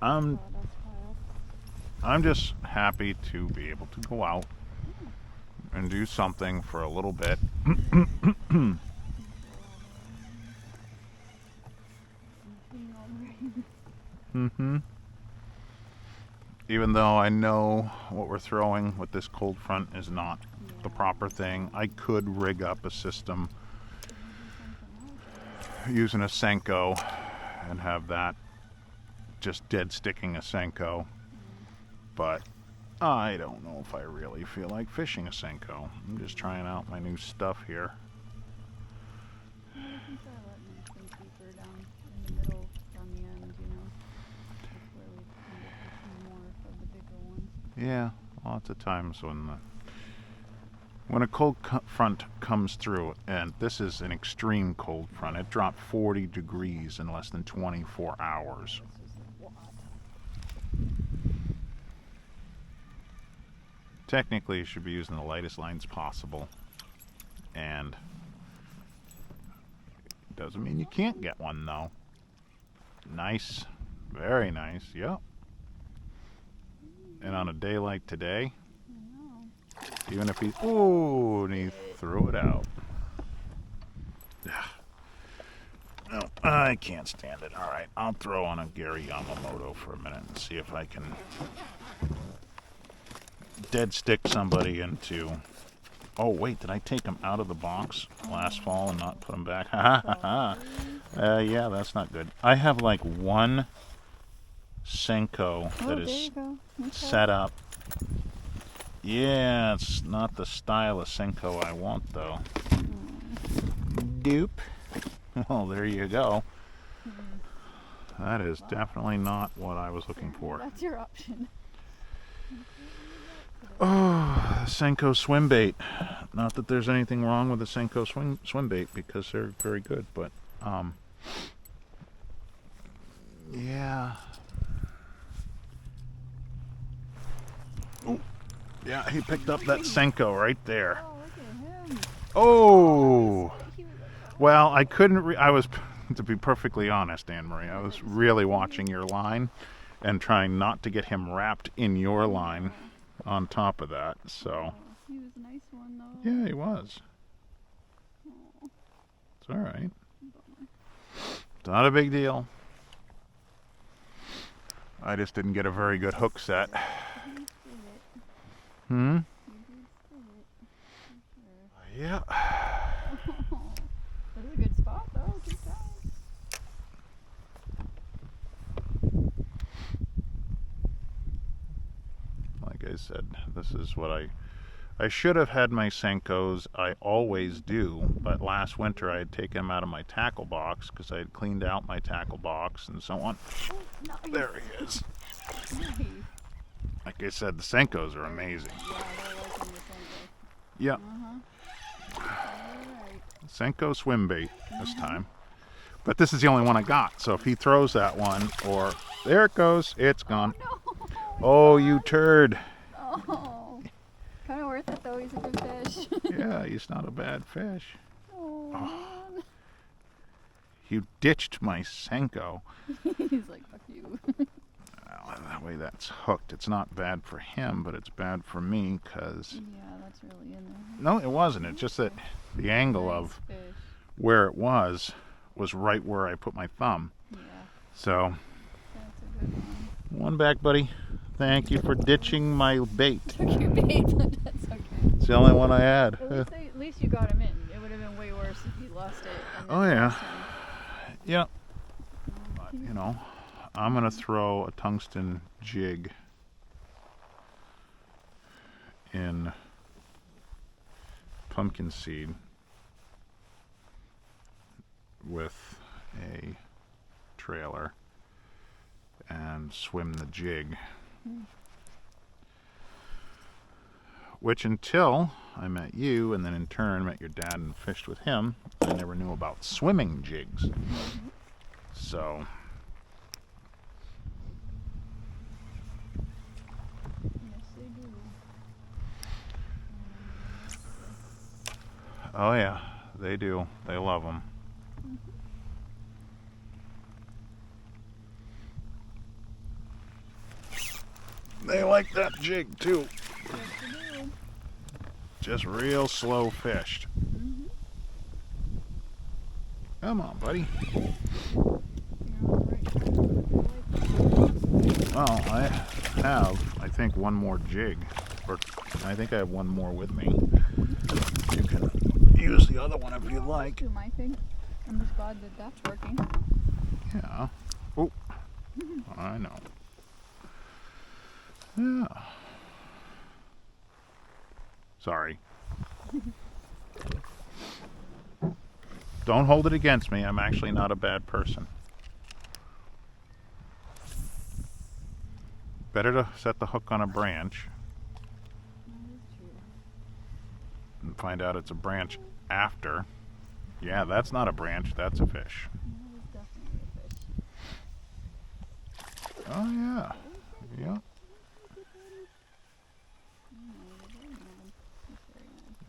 I'm I'm just happy to be able to go out and do something for a little bit. Mm-hmm. Even though I know what we're throwing with this cold front is not the proper thing, I could rig up a system using a Senko and have that just dead sticking a Senko. But I don't know if I really feel like fishing a Senko. I'm just trying out my new stuff here. Yeah, lots of times when a cold front comes through, and this is an extreme cold front, it dropped 40 degrees in less than 24 hours. Technically, you should be using the lightest lines possible, and doesn't mean you can't get one though. Nice, very nice, yep. And on a day like today, even if he, ooh, and he threw it out. No, I can't stand it. All right, I'll throw on a Gary Yamamoto for a minute and see if I can dead stick somebody into. Oh wait, did I take him out of the box last fall and not put him back? Ha ha ha. Yeah, that's not good. I have like one Senko that is set up. Yeah, it's not the style of Senko I want though. Dupe. Well, there you go. That is definitely not what I was looking for. That's your option. Oh, Senko swim bait. Not that there's anything wrong with the Senko swim bait because they're very good, but yeah. Oh, yeah, he picked up that Senko right there. Oh, look at him. Oh. Well, I couldn't. I was, to be perfectly honest, Anne Marie, I was really watching your line and trying not to get him wrapped in your line on top of that. So. He was a nice one, though. Yeah, he was. It's all right. It's not a big deal. I just didn't get a very good hook set. Hmm? Yeah. That is a good spot, though. Good job. Like I said, this is what I should have had my Senkos. I always do, but last winter I had taken them out of my tackle box because I had cleaned out my tackle box and so on. Oh, nice. There he is. Nice. Like I said, the Senkos are amazing. Yeah, Yep. Alright. Senko swim bait this time. But this is the only one I got, so if he throws that one, or there it goes, it's gone. No. Oh, you turd. Oh. Kind of worth it, though. He's a good fish. Yeah, he's not a bad fish. Oh, man. You ditched my Senko. He's like, fuck you. Well, that way that's hooked. It's not bad for him, but it's bad for me because... Yeah, that's really in there. No, it wasn't. It's just that the angle Nice of fish. where it was right where I put my thumb. Yeah, So, that's a good one. one back, buddy. Thank you for ditching my bait. Took your bait, but that's okay. It's the only one I had. At least you got him in. It would have been way worse if you lost it. And then Oh, yeah. lost him. Yeah. But, you know, I'm going to throw a tungsten jig in pumpkin seed with a trailer and swim the jig. Which until I met you and then in turn met your dad and fished with him, I never knew about swimming jigs. So Yes, they do. oh yeah, they do. They love them. They like that jig too. Yes, you do. Just real slow fished. Mm-hmm. Come on, buddy. You're on the right track. Well, I have, I think, one more jig. Or I think I have one more with me. You can use the other one if you like. Do my thing. I'm just glad that that's working. Yeah. Oh, I know. Yeah. Sorry. Don't hold it against me. I'm actually not a bad person. Better to set the hook on a branch That is true. and find out it's a branch after. Yeah, that's not a branch. That's a fish. That is definitely a fish. Oh, yeah. Yeah.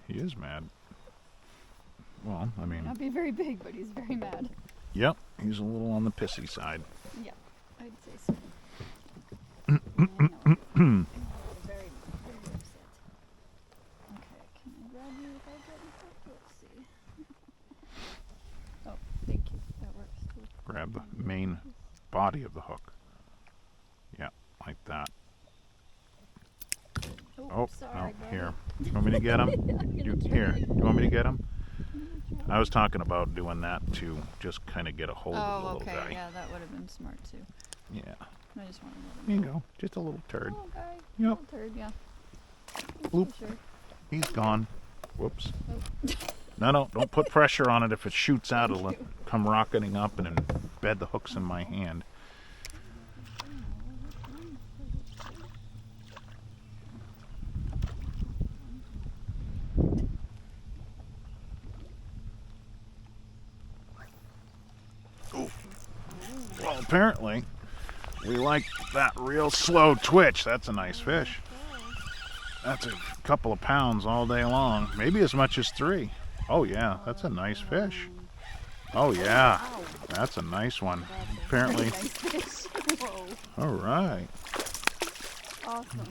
He is mad. Well, I mean, Not be very big, but he's very mad. yep, he's a little on the pissy side. Yeah, I'd say so. I know. Very, very upset. Okay, can I grab you without getting hooked? Let's see. Oh, thank you. That works too. Grab the main body of the hook. Yeah, like that. Oh, sorry, no, buddy. here. You want me to get him? Here, you want me to get him? I was talking about doing that to just kind of get a hold of the Oh, little okay. guy. Yeah, that would have been smart too. Yeah. I just want to let Here him you go. Just a little turd. Oh, guy. Yep. Little turd, yeah. Bloop. Sure. He's gone. Whoops. Oh. No, don't put pressure on it. If it shoots out, Thank it'll you. come rocketing up and embed the hooks in my hand. Ooh. Well, apparently, we like that real slow twitch. That's a nice fish. That's a couple of pounds all day long. Maybe as much as 3. Oh, yeah, that's a nice fish. Oh, yeah, Wow. that's a nice one. That's a Apparently. very nice fish. Whoa. All right. Awesome.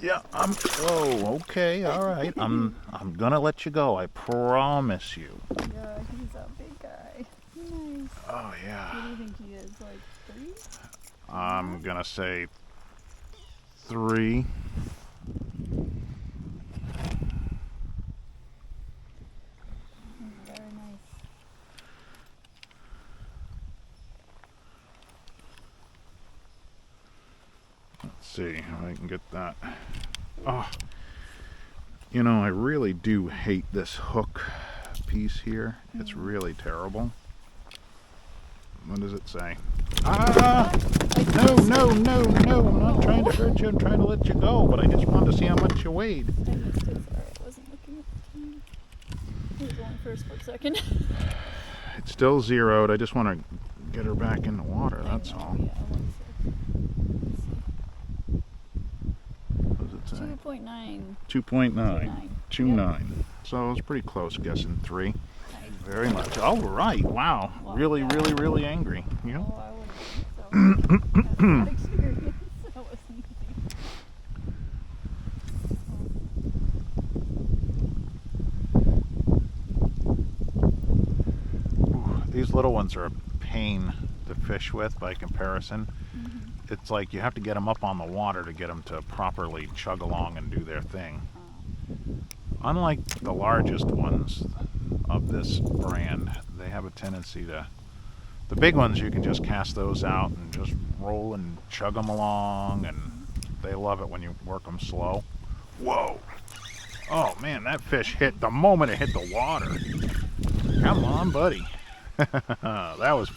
Yeah, whoa, okay, all right. I'm gonna let you go. I promise you. Yeah, he's a big guy. Nice. Oh, What yeah. do you think he is? Like 3? I'm gonna say 3. Very nice. Let's see if I can get that. Oh, you know, I really do hate this hook piece here. It's really terrible. What does it say? Ah! No, I'm not trying to hurt you. I'm trying to let you go, but I just wanted to see how much you weighed. I missed it. Sorry, I wasn't looking at the time. It was only for a split second. It's still zeroed. I just want to get her back in the water, that's I know, all. Yeah, 1 sec. What does it say? 2.9. 2.9. 2.9. So it's pretty close, guessing 3. Very much. All right. Wow. Really angry. You know? Oh, I wouldn't think so. That's bad experience. That wasn't easy. Ooh, these little ones are a pain to fish with by comparison. Mm-hmm. It's like you have to get them up on the water to get them to properly chug along and do their thing. Unlike the largest ones of this brand, they have a tendency to... The big ones, you can just cast those out and just roll and chug them along, and they love it when you work them slow. Whoa! Oh man, that fish hit the moment it hit the water. Come on, buddy. That was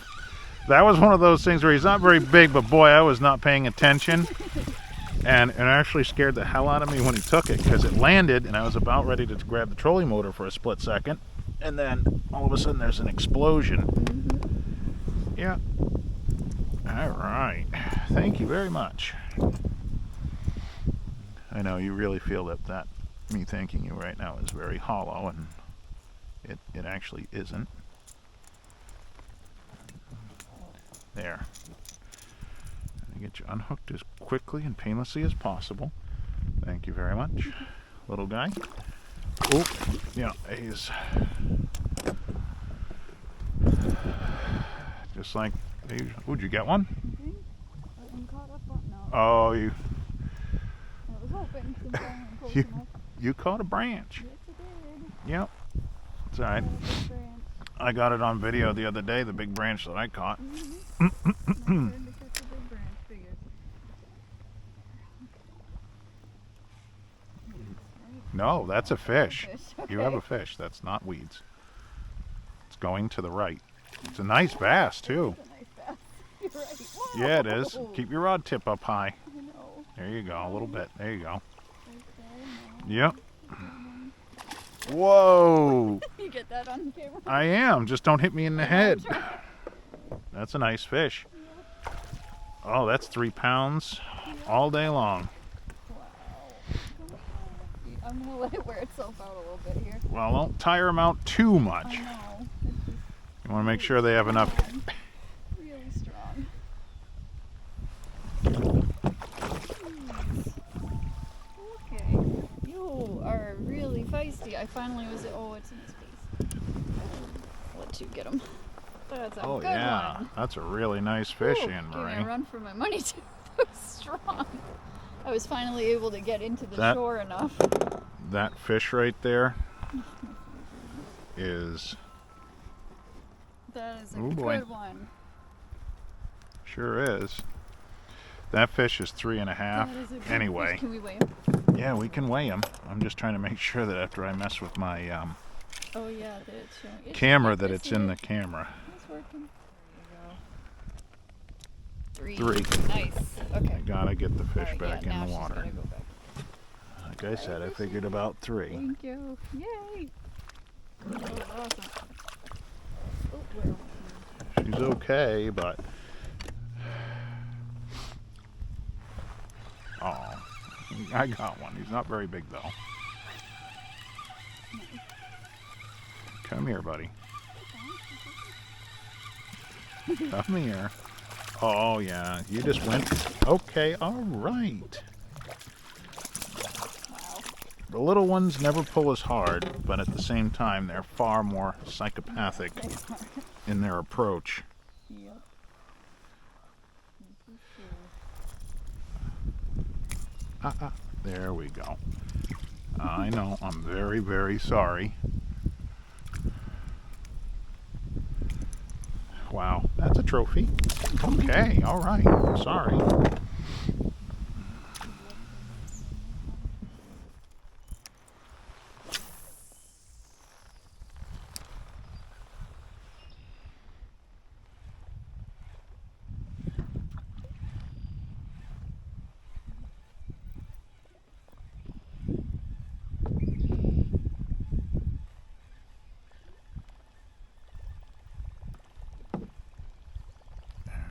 one of those things where he's not very big, but boy, I was not paying attention. And it actually scared the hell out of me when he took it, because it landed and I was about ready to grab the trolling motor for a split second, and then all of a sudden there's an explosion. Mm-hmm. Yeah. All right. Thank you very much. I know you really feel that me thanking you right now is very hollow, and it actually isn't. There. to get you unhooked as quickly and painlessly as possible. Thank you very much, little guy. Oh, yeah, he's just like the usual. Oh, did you get one? I'm caught up on no. Oh, you I was hoping since I'm close you, enough. you caught a branch. Yes, I did. Yep, it's all right. Got a big branch. I got it on video the other day, the big branch that I caught. Not good to catch a big branch, figures. No, that's a fish. Okay. You have a fish. That's not weeds. It's going to the right. It's a nice bass, too. It's a nice bass. You're right. Whoa. Yeah, it is. Keep your rod tip up high. I know. There you go, a little bit. There you go. Right there, no. Yep. Whoa! You get that on camera? I am. Just don't hit me in the head. That's a nice fish. Oh, that's 3 pounds all day long. Wow. I'm going to let it wear itself out a little bit here. Well, don't tire them out too I much. know. You want to make sure they have enough. Really strong. Okay. You are really feisty. I finally was. Oh, it's in his face. I'll let you get him. That's a Oh, good yeah. one. That's a really nice fish, Ooh, Anne Gave me Marie. a run for my money too. That was strong. I was finally able to get into the That- shore enough. That fish right there is That is a Oh, boy. good one. sure is. That fish is 3.5. That is a good Anyway, fish. Can we weigh him? yeah, we can weigh them. I'm just trying to make sure that after I mess with my Oh yeah, that it's showing. camera, I that see it's in it. the camera. It's working. There you go. 3. Nice. Okay. I gotta get the fish Alright, back yeah, in now the she's water. gotta go back. Like I said, I figured about 3. Thank you. Yay! That was awesome. Oh, where? She's okay, but oh, I got one. He's not very big though. Come here, buddy. Come here. Oh yeah, you just went. Okay, all right. Wow. The little ones never pull as hard, but at the same time, they're far more psychopathic They are. in their approach. Yep. This is true. There we go. I know, I'm very, very sorry. Wow, that's a trophy. Okay, all right. Sorry.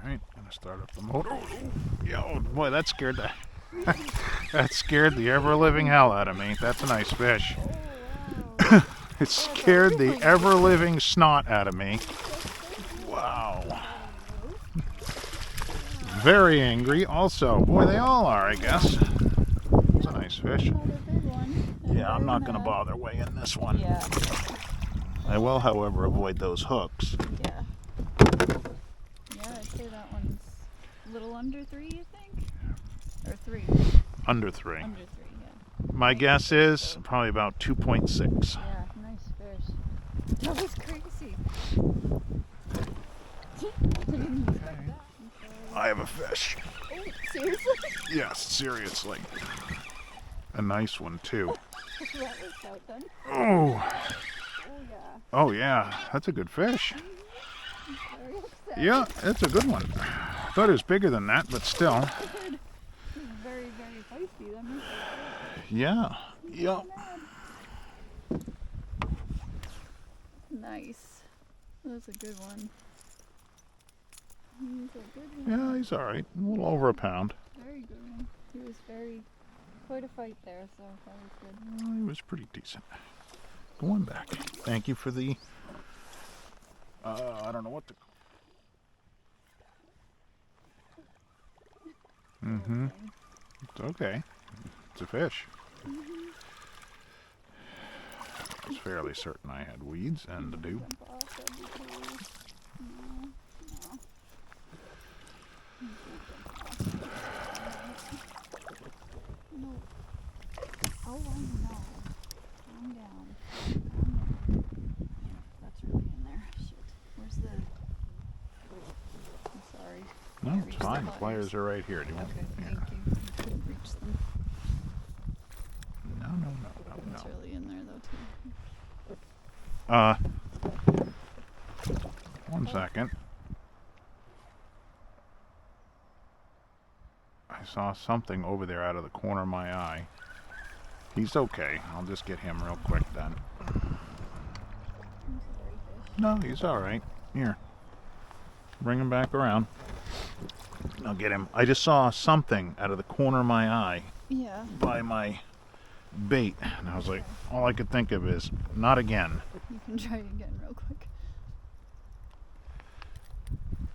Alright, gonna start up the motor. Yeah, oh boy, that scared the that scared the ever-living hell out of me. That's a nice fish. Oh wow. It scared the ever-living snot out of me. Wow. Very angry also. Boy, they all are, I guess. It's a nice fish. Another big one. Yeah, I'm not gonna bother weighing this one. Yeah. I will, however, avoid those hooks. Yeah. Yeah, I'd say that one's a little under 3, you think? Or 3. Under 3. Under 3, yeah. My guess is probably about 2.6. Yeah, nice fish. That was crazy. Didn't expect that. I'm sorry. I have a fish. Oh, seriously? Yes, seriously. A nice one, too. That was outdone. Oh, Oh, yeah. oh yeah, that's a good fish. I'm very upset. Yeah, that's a good one. I thought it was bigger than that, but still. This is very, very feisty. That makes it Yeah, yeah. good. Nice. That's a good one. He's a good one. Yeah, he's all right. A little over a pound. Very good one. He was quite a fight there, so that was good. He was pretty decent. Go on back. Thank you for the, I don't know what to. Mm-hmm. It's okay. It's a fish. Mm-hmm. I was fairly certain I had weeds and to do. Jump off, that'd be cool. No, no. You can't jump off. No. Oh, I know. Calm down. Calm down. That's really in there. Shit. Where's the... I'm sorry. No, Can't it's reach the fine. The pliers are right here. Do you want? Okay, Here. thank you. I couldn't reach them. No, no, no, no, It's no. really in there though too. One second. I saw something over there out of the corner of my eye. He's okay. I'll just get him real quick then. I'm sorry, fish. No, he's alright. Here. Bring him back around. I'll get him. I just saw something out of the corner of my eye Yeah. by my bait. And I was like, all I could think of is, not again. You can try again real quick.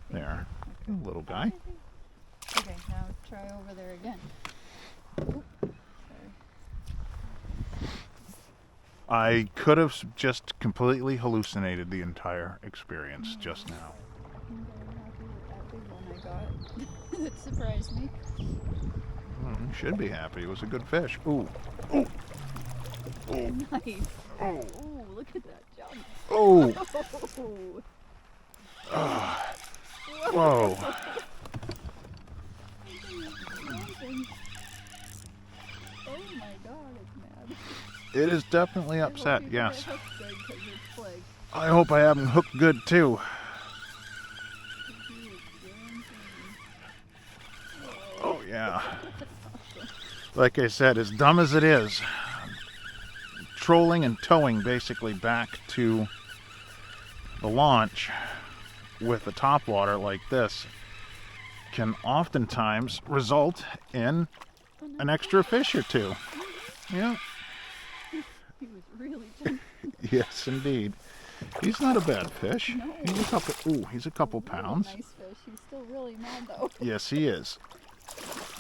There. Little guy. Okay, now try over there again. Oop, sorry. I could have just completely hallucinated the entire experience just now. I'm very happy with that big one I got. It surprised me. You should be happy. It was a good fish. Ooh. Ooh. Ooh. Nice. Oh. Ooh, look at that jump. Oh. Oh. Ah. Whoa. Oh my god, it's mad. It is definitely upset, I hope yes. you get hooked good 'cause it's like, I hope I have him hooked good too. he is dancing. Oh yeah. That's awesome. Like I said, as dumb as it is, trolling and towing basically back to the launch with a topwater like this can oftentimes result in an extra fish or two. Yeah. He was really jumping. Yes, indeed. He's not a bad fish. No. He's a couple pounds. Nice fish. He's still really mad though. Yes, he is.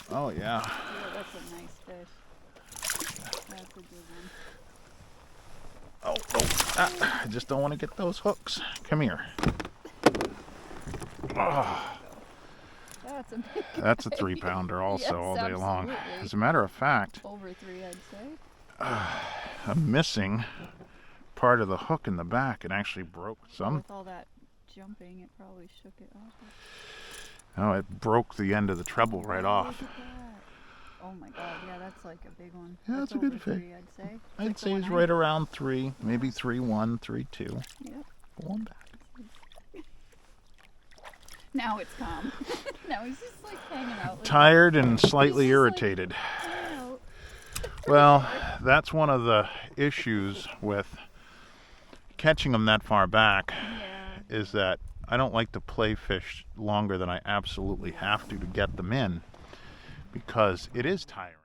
Oh yeah. Yeah, that's a nice fish. That's a good one. Oh, I just don't want to get those hooks. Come here. Oh, That's a big that's a guy. 3-pounder also Yes, all day long. absolutely. As a matter of fact, Over 3, I'd say. I'm missing part of the hook in the back. It actually broke some. With all that jumping, it probably shook it off. Oh, it broke the end of the treble right off. Look at that. Oh my god, yeah, that's like a big one. Yeah, That's that's a good over fish. 3, I'd say. I'd Like the say one he's I- right around 3, maybe 3.1, 3.2. Yep. Go on back. Now it's calm. Now he's just like hanging out. With Tired and slightly He's just, like, irritated. hanging out. Well, that's one of the issues with catching them that far back, Yeah. is that I don't like to play fish longer than I absolutely have to get them in, because it is tiring.